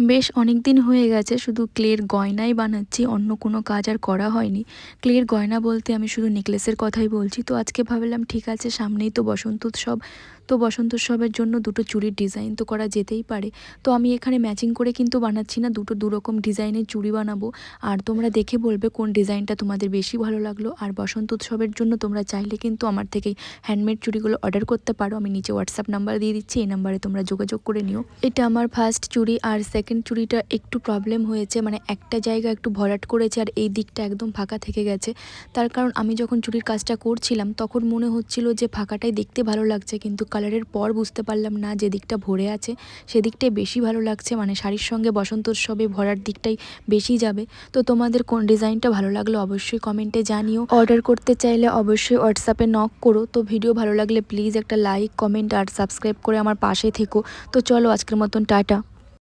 বেশ অনেক দিন হয়ে গেছে শুধু ক্লের গয়নাই বানাচ্ছি, অন্য কোনো কাজ আর করা হয়নি। ক্লের গয়না বলতে আমি শুধু নেকলেসের কথাই বলছি। তো আজকে ভাবলাম ঠিক আছে, সামনেই তো বসন্ত উৎসব, তো বসন্ত উৎসবের জন্য দুটো চুড়ির ডিজাইন তো করা যেতেই পারে। তো আমি এখানে ম্যাচিং করে কিন্তু বানাচ্ছি না, দুটো দুরকম ডিজাইনের চুড়ি বানাবো। আর তোমরা দেখে বলবে কোন ডিজাইনটা তোমাদের বেশি ভালো লাগলো। আর বসন্ত উৎসবের জন্য তোমরা চাইলে কিন্তু আমার থেকেই হ্যান্ডমেড চুড়িগুলো অর্ডার করতে পারো। আমি নিচে হোয়াটসঅ্যাপ নাম্বার দিয়ে দিচ্ছি, এই নাম্বারে তোমরা যোগাযোগ করে নিও। এটা আমার ফার্স্ট চুড়ি, আর সেকেন্ড চুড়িটা একটু প্রবলেম হয়েছে, মানে একটা জায়গা একটু ভরাট করেছে আর এই দিকটা একদম ফাঁকা থেকে গেছে। তার কারণ আমি যখন চুড়ির কাজটা করছিলাম তখন মনে হচ্ছিল যে ফাঁকাটাই দেখতে ভালো লাগছে, কিন্তু কালারের পর বুঝতে পারলাম না যে দিকটা ভরে আছে সেদিকটাই বেশি ভালো লাগছে, মানে শাড়ির সঙ্গে বসন্ত উৎসবে ভরার দিকটাই বেশি যাবে। তো তোমাদের কোন ডিজাইনটা ভালো লাগলো অবশ্যই কমেন্টে জানিও। অর্ডার করতে চাইলে অবশ্যই হোয়াটসঅ্যাপে নক করো। তো ভিডিও ভালো লাগলে প্লিজ একটা লাইক, কমেন্ট আর সাবস্ক্রাইব করে আমার পাশে থেকো। তো চলো আজকের মতন টাটা।